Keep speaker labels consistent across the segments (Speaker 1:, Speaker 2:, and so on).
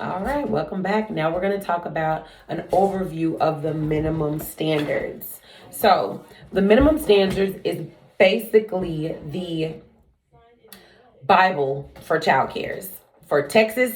Speaker 1: All right, welcome back. Now we're going to talk about an overview of the minimum standards. So, the minimum standards is basically the Bible for child cares. For Texas,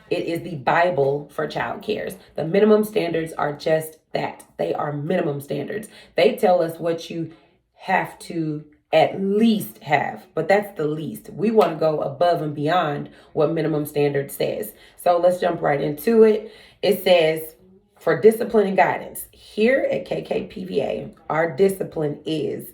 Speaker 1: it is the Bible for child cares. The minimum standards are just that. They are minimum standards. They tell us what you have to at least have, but that's the least. We want to go above and beyond what minimum standard says. So let's jump right into it. It says, for discipline and guidance, here at KKPVA, our discipline is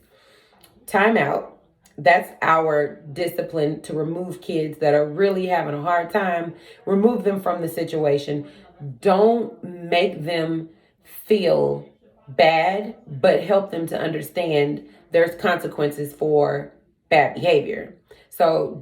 Speaker 1: timeout. That's our discipline to remove kids that are really having a hard time. Remove them from the situation. Don't make them feel bad, but help them to understand there's consequences for bad behavior. So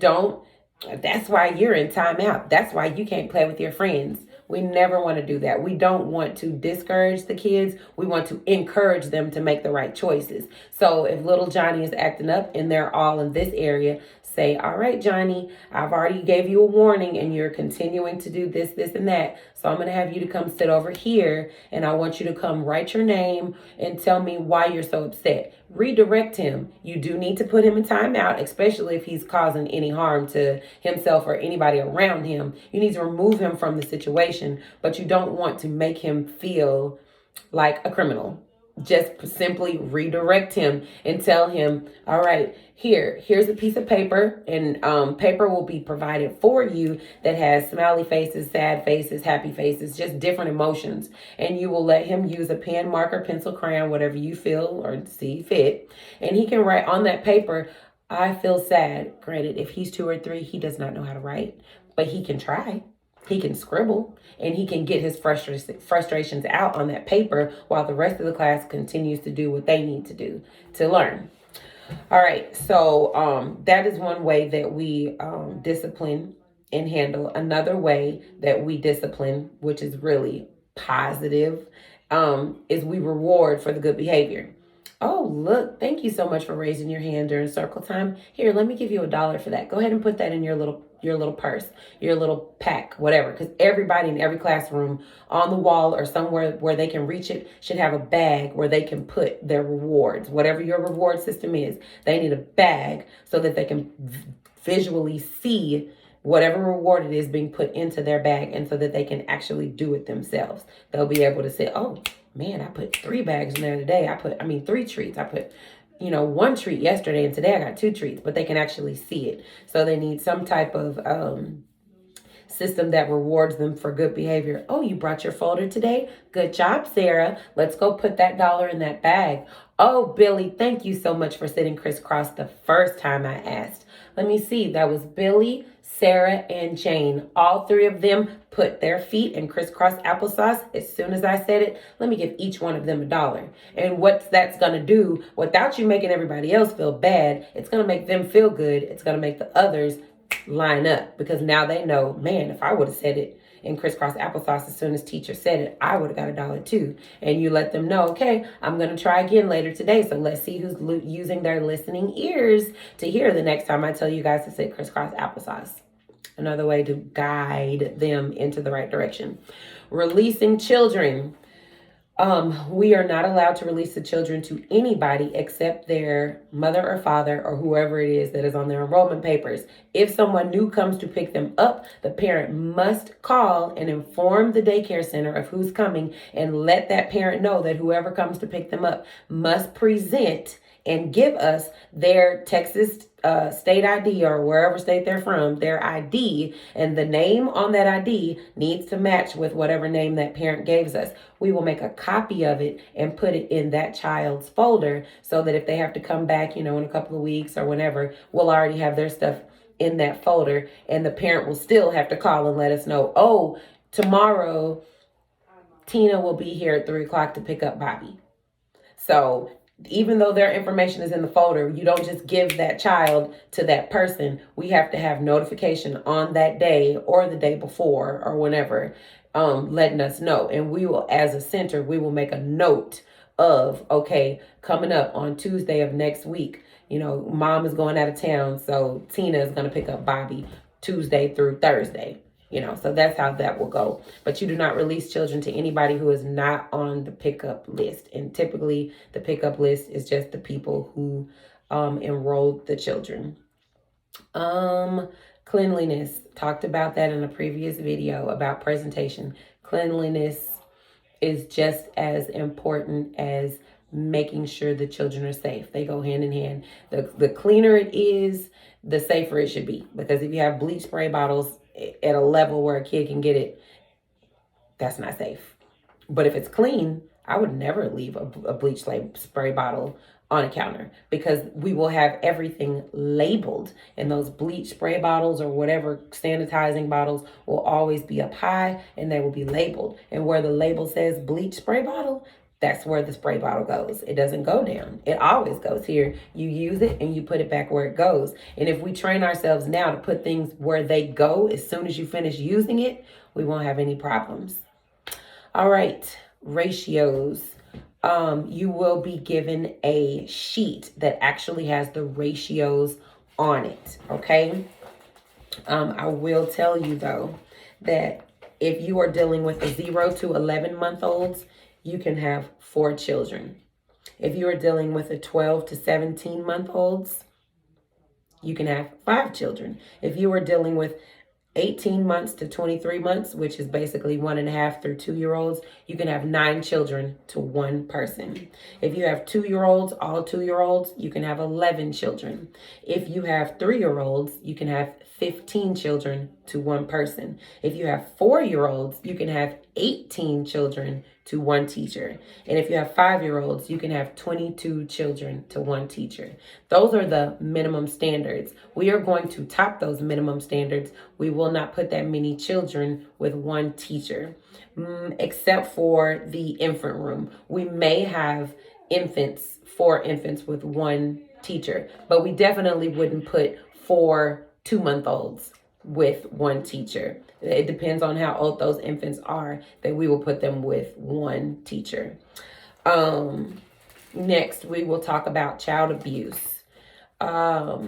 Speaker 1: that's why you're in timeout. That's why you can't play with your friends. We never want to do that. We don't want to discourage the kids. We want to encourage them to make the right choices. So if little Johnny is acting up and they're all in this area, say, all right, Johnny, I've already gave you a warning and you're continuing to do this, this, and that. So I'm going to have you to come sit over here and I want you to come write your name and tell me why you're so upset. Redirect him. You do need to put him in timeout, especially if he's causing any harm to himself or anybody around him. You need to remove him from the situation, but you don't want to make him feel like a criminal. Just simply redirect him and tell him, all right, here's a piece of paper, and paper will be provided for you that has smiley faces, sad faces, happy faces, just different emotions. And you will let him use a pen, marker, pencil, crayon, whatever you feel or see fit. And he can write on that paper, I feel sad. Granted, if he's 2 or 3, he does not know how to write, but he can try. He can scribble and he can get his frustrations out on that paper while the rest of the class continues to do what they need to do to learn. All right, so that is one way that we discipline and handle. Another way that we discipline, which is really positive, is we reward for the good behavior. Oh, look, thank you so much for raising your hand during circle time. Here, let me give you $1 for that. Go ahead and put that in your little purse, your little pack, whatever. Because everybody in every classroom on the wall or somewhere where they can reach it should have a bag where they can put their rewards. Whatever your reward system is, they need a bag so that they can visually see whatever reward it is being put into their bag, and so that they can actually do it themselves. They'll be able to say, oh, man, I put 3 bags in there today. 3 treats. I put, 1 treat yesterday and today I got 2 treats, but they can actually see it. So they need some type of system that rewards them for good behavior. Oh, you brought your folder today? Good job, Sarah. Let's go put that $1 in that bag. Oh, Billy, thank you so much for sitting crisscross the first time I asked. Let me see. That was Billy, Sarah, and Jane. All 3 of them put their feet in crisscross applesauce as soon as I said it. Let me give each one of them $1. And what that's going to do, without you making everybody else feel bad, it's going to make them feel good. It's going to make the others line up, because now they know, man, if I would have said it in crisscross applesauce as soon as teacher said it, I would have got $1 too. And you let them know, okay, I'm going to try again later today. So let's see who's using their listening ears to hear the next time I tell you guys to say crisscross applesauce. Another way to guide them into the right direction. Releasing children. We are not allowed to release the children to anybody except their mother or father or whoever it is that is on their enrollment papers. If someone new comes to pick them up, the parent must call and inform the daycare center of who's coming, and let that parent know that whoever comes to pick them up must present and give us their Texas state ID, or wherever state they're from, their ID, and the name on that ID needs to match with whatever name that parent gives us. We will make a copy of it and put it in that child's folder, so that if they have to come back, in a couple of weeks or whenever, we'll already have their stuff in that folder, and the parent will still have to call and let us know, oh, tomorrow Tina will be here at 3:00 to pick up Bobby. So even though their information is in the folder, you don't just give that child to that person. We have to have notification on that day or the day before or whenever, letting us know. And we will, as a center, we will make a note of, okay, coming up on Tuesday of next week, mom is going out of town, so Tina is going to pick up Bobby Tuesday through Thursday. So that's how that will go. But you do not release children to anybody who is not on the pickup list. And typically the pickup list is just the people who enrolled the children. Cleanliness. Talked about that in a previous video about presentation. Cleanliness is just as important as making sure the children are safe. They go hand in hand. The cleaner it is, the safer it should be. Because if you have bleach spray bottles at a level where a kid can get it, that's not safe. But if it's clean, I would never leave a bleach spray bottle on a counter, because we will have everything labeled, and those bleach spray bottles or whatever sanitizing bottles will always be up high, and they will be labeled. And where the label says bleach spray bottle, that's where the spray bottle goes. It doesn't go down. It always goes here. You use it and you put it back where it goes. And if we train ourselves now to put things where they go as soon as you finish using it, we won't have any problems. All right, ratios. You will be given a sheet that actually has the ratios on it, okay? I will tell you, though, that if you are dealing with a 0 to 11-month-olds, you can have 4 children. If you are dealing with a 12 to 17-month-olds, you can have 5 children. If you are dealing with 18 months to 23 months, which is basically 1.5 through 2-year-olds, you can have 9 children to one person. If you have 2-year-olds, all 2-year-olds, you can have 11 children. If you have 3-year-olds, you can have 15 children to one person. If you have 4-year-olds, you can have 18 children to one teacher. And if you have 5-year-olds, you can have 22 children to one teacher. Those are the minimum standards. We are going to top those minimum standards. We will not put that many children with one teacher, except for the infant room. We may have 4 infants with one teacher, but we definitely wouldn't put 4 2-month-olds with one teacher. It depends on how old those infants are that we will put them with one teacher. Next, we will talk about child abuse. I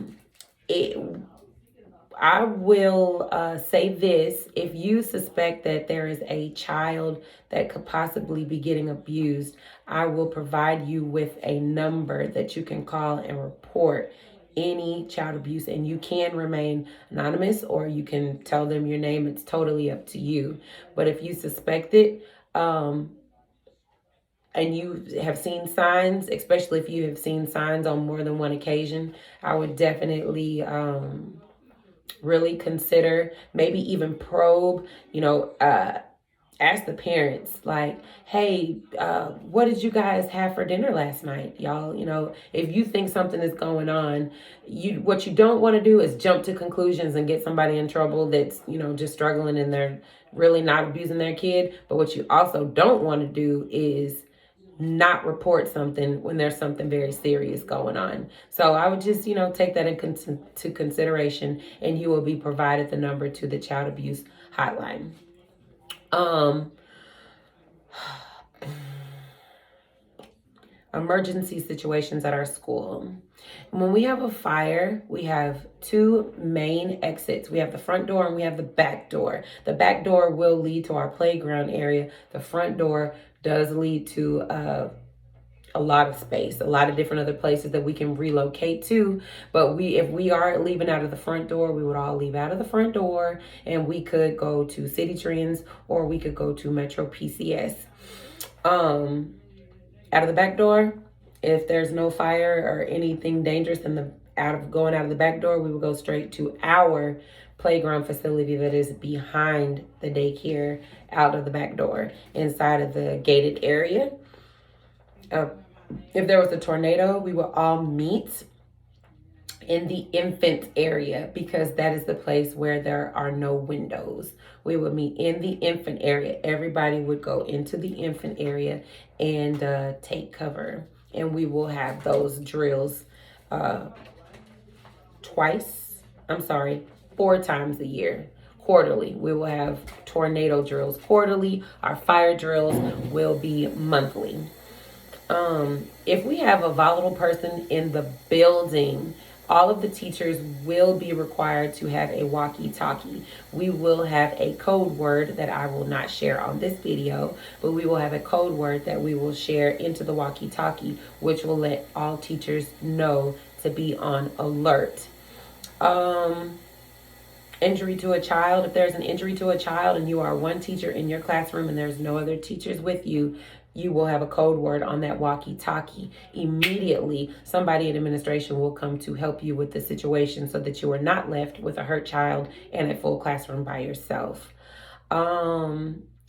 Speaker 1: will say this: if you suspect that there is a child that could possibly be getting abused, I will provide you with a number that you can call and report any child abuse, and you can remain anonymous or you can tell them your name. It's totally up to you. But if you suspect it, and you have seen signs, especially if you have seen signs on more than one occasion, I would definitely really consider, maybe even probe, ask the parents, like, hey, what did you guys have for dinner last night? Y'all, if you think something is going on, what you don't want to do is jump to conclusions and get somebody in trouble that's, just struggling and they're really not abusing their kid. But what you also don't want to do is not report something when there's something very serious going on. So I would just, take that into consideration, and you will be provided the number to the child abuse hotline. Emergency situations at our school. When we have a fire, we have 2 main exits. We have the front door and we have the back door. The back door will lead to our playground area. The front door does lead to a lot of space, a lot of different other places that we can relocate to. But if we are leaving out of the front door, we would all leave out of the front door, and we could go to City Trends or we could go to Metro PCS. Out of the back door, if there's no fire or anything dangerous going out of the back door, we will go straight to our playground facility that is behind the daycare, out of the back door, inside of the gated area. If there was a tornado, we will all meet in the infant area, because that is the place where there are no windows. We would meet in the infant area. Everybody would go into the infant area and take cover. And we will have those drills 4 times a year. Quarterly, we will have tornado drills quarterly. Our fire drills will be monthly. If we have a volatile person in the building, All of the teachers will be required to have a walkie-talkie. We will have a code word that I will not share on this video, but we will have a code word that we will share into the walkie-talkie, which will let all teachers know to be on alert. Injury to a child. If there's an injury to a child and you are one teacher in your classroom and there's no other teachers with you, you will have a code word on that walkie-talkie. Immediately, somebody in administration will come to help you with the situation so that you are not left with a hurt child and a full classroom by yourself.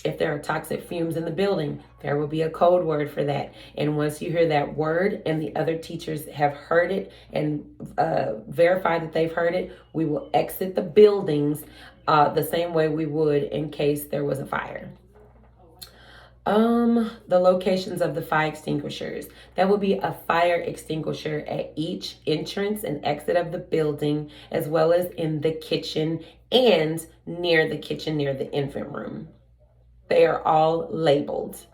Speaker 1: If there are toxic fumes in the building, there will be a code word for that. And once you hear that word and the other teachers have heard it and verify that they've heard it, we will exit the buildings the same way we would in case there was a fire. The locations of the fire extinguishers. There will be a fire extinguisher at each entrance and exit of the building, as well as in the kitchen and near the kitchen, near the infant room. They are all labeled.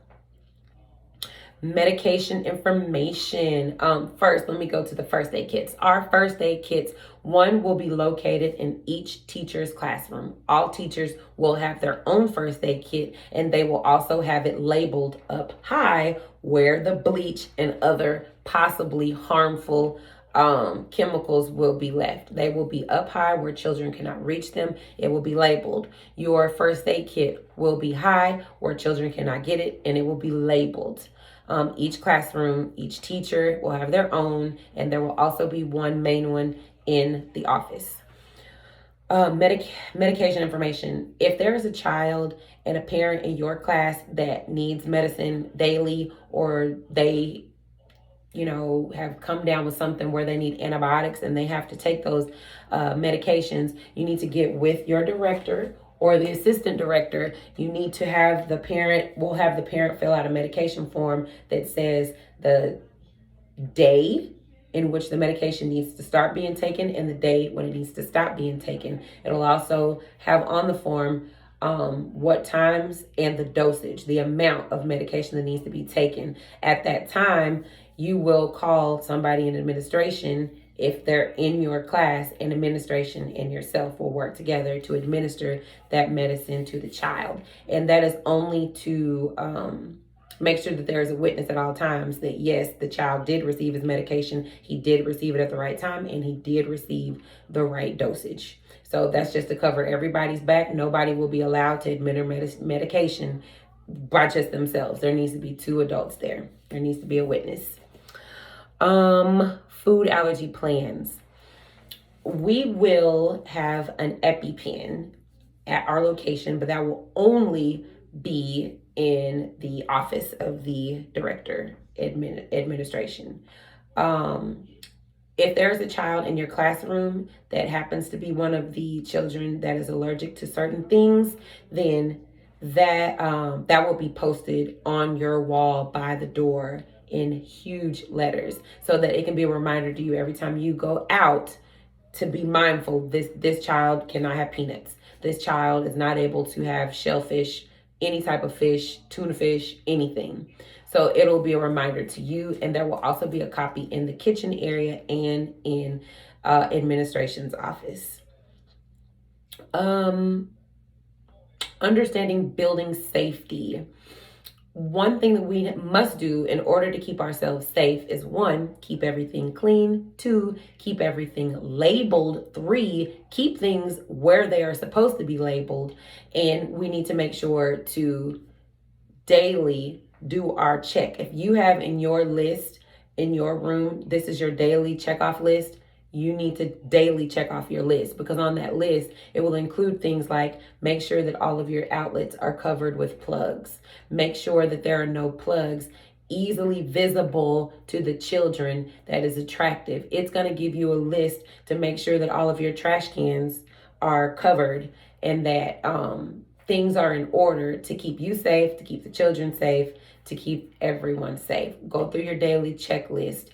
Speaker 1: Medication information. First, let me go to the first aid kits. Our first aid kits, one will be located in each teacher's classroom. All teachers will have their own first aid kit, and they will also have it labeled up high where the bleach and other possibly harmful chemicals will be left. They will be up high where children cannot reach them. It will be labeled. Your first aid kit will be high where children cannot get it, and it will be labeled. Each classroom, each teacher will have their own, and there will also be one main one in the office. Medication information. If there is a child and a parent in your class that needs medicine daily, or they have come down with something where they need antibiotics and they have to take those medications, you need to get with your director or the assistant director. You need to have the parent, we'll have the parent fill out a medication form that says the day in which the medication needs to start being taken and the day when it needs to stop being taken. It'll also have on the form what times and the dosage, the amount of medication that needs to be taken. At that time, you will call somebody in administration. If they're in your class, and administration and yourself will work together to administer that medicine to the child. And that is only to make sure that there is a witness at all times that yes, the child did receive his medication, he did receive it at the right time, and he did receive the right dosage. So that's just to cover everybody's back. Nobody will be allowed to administer medication by just themselves. There needs to be two adults there. There needs to be a witness. Food allergy plans. We will have an EpiPen at our location, but that will only be in the office of the director administration. If there's a child in your classroom that happens to be one of the children that is allergic to certain things, then that will be posted on your wall by the door in huge letters so that it can be a reminder to you every time you go out to be mindful. This child cannot have peanuts. This child is not able to have shellfish, any type of fish, tuna fish, anything. So it'll be a reminder to you, and there will also be a copy in the kitchen area and in administration's office. Understanding building safety. One thing that we must do in order to keep ourselves safe is 1, keep everything clean. 2, keep everything labeled. 3, keep things where they are supposed to be labeled. And we need to make sure to daily do our check. If you have in your list, in your room, this is your daily checkoff list, you need to daily check off your list, because on that list, it will include things like make sure that all of your outlets are covered with plugs. Make sure that there are no plugs easily visible to the children that is attractive. It's going to give you a list to make sure that all of your trash cans are covered and that things are in order to keep you safe, to keep the children safe, to keep everyone safe. Go through your daily checklist.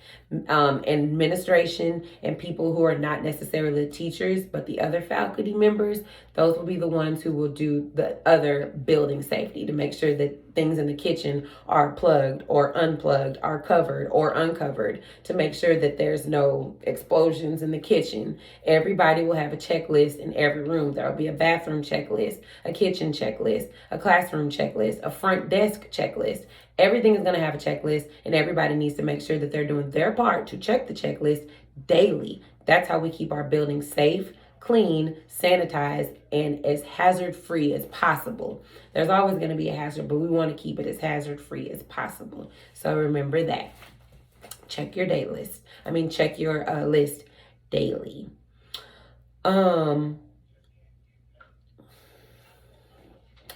Speaker 1: Administration and people who are not necessarily the teachers, but the other faculty members, those will be the ones who will do the other building safety to make sure that things in the kitchen are plugged or unplugged, are covered or uncovered, to make sure that there's no explosions in the kitchen. Everybody will have a checklist in every room. There will be a bathroom checklist, a kitchen checklist, a classroom checklist, a front desk checklist. Everything is going to have a checklist, and everybody needs to make sure that they're doing their part to check the checklist daily. That's how we keep our building safe, clean, sanitized, and as hazard-free as possible. There's always going to be a hazard, but we want to keep it as hazard-free as possible. So remember that. Check your day list. Check your list daily.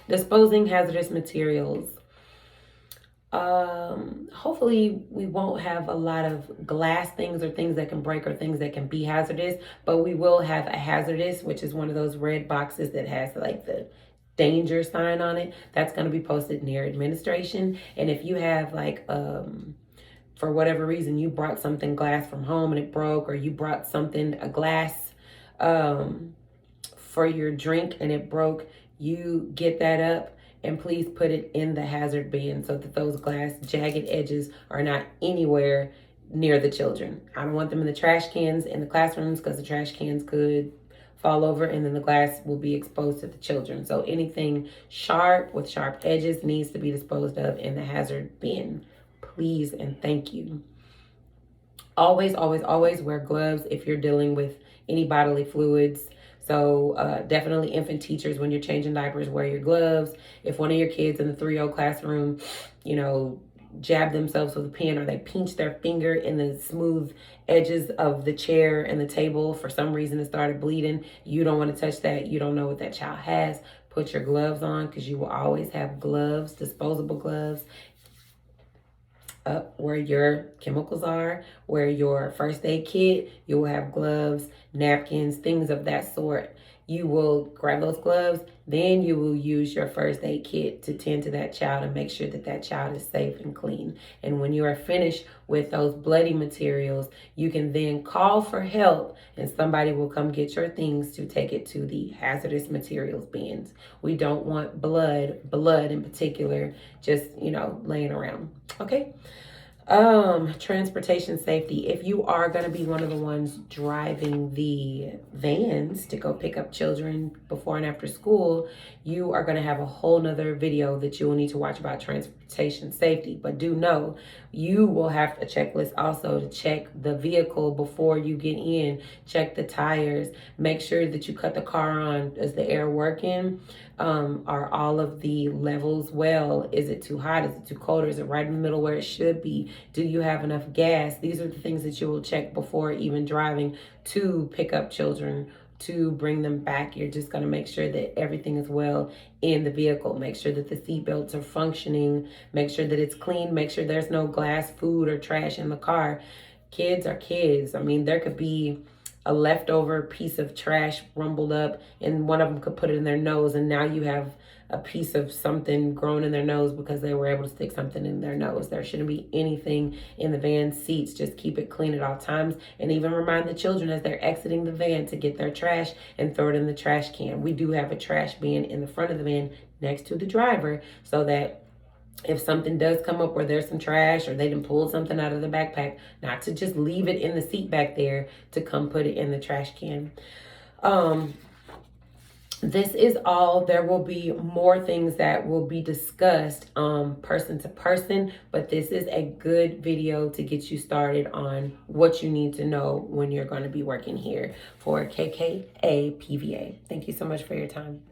Speaker 1: Disposing hazardous materials. Hopefully we won't have a lot of glass things or things that can break or things that can be hazardous, but we will have a hazardous, which is one of those red boxes that has like the danger sign on it. That's going to be posted near administration. And if you have like, for whatever reason, you brought something glass from home and it broke, or you brought something, a glass, for your drink and it broke, you get that up and please put it in the hazard bin so that those glass jagged edges are not anywhere near the children. I don't want them in the trash cans in the classrooms, because the trash cans could fall over and then the glass will be exposed to the children. So anything sharp with sharp edges needs to be disposed of in the hazard bin. Please and thank you. Always, always, always wear gloves if you're dealing with any bodily fluids. So definitely infant teachers, when you're changing diapers, wear your gloves. If one of your kids in the 3-0 classroom, jab themselves with a pen, or they pinch their finger in the smooth edges of the chair and the table, for some reason it started bleeding, you don't want to touch that. You don't know what that child has. Put your gloves on, because you will always have gloves, disposable gloves, up where your chemicals are, where your first aid kit, you will have gloves, napkins, things of that sort. You will grab those gloves, then you will use your first aid kit to tend to that child and make sure that that child is safe and clean. And when you are finished with those bloody materials, you can then call for help and somebody will come get your things to take it to the hazardous materials bins. We don't want blood in particular, just, laying around. Okay. Transportation safety. If you are going to be one of the ones driving the vans to go pick up children before and after school, you are going to have a whole nother video that you will need to watch about transportation safety. But do know, you will have a checklist also to check the vehicle before you get in, check the tires, make sure that you cut the car on. Is the air working? Are all of the levels well? Is it too hot? Is it too cold? Or is it right in the middle where it should be? Do you have enough gas? These are the things that you will check before even driving to pick up children, to bring them back. You're just going to make sure that everything is well in the vehicle. Make sure that the seat belts are functioning. Make sure that it's clean. Make sure there's no glass, food, or trash in the car. Kids are kids. There could be a leftover piece of trash rumbled up and one of them could put it in their nose, and now you have a piece of something grown in their nose because they were able to stick something in their nose. There shouldn't be anything in the van seats. Just keep it clean at all times, and even remind the children as they're exiting the van to get their trash and throw it in the trash can. We do have a trash bin in the front of the van next to the driver, so that if something does come up where there's some trash or they didn't pull something out of the backpack, not to just leave it in the seat back there, to come put it in the trash can. This is all. There will be more things that will be discussed person to person, but this is a good video to get you started on what you need to know when you're going to be working here for KKAPVA. Thank you so much for your time.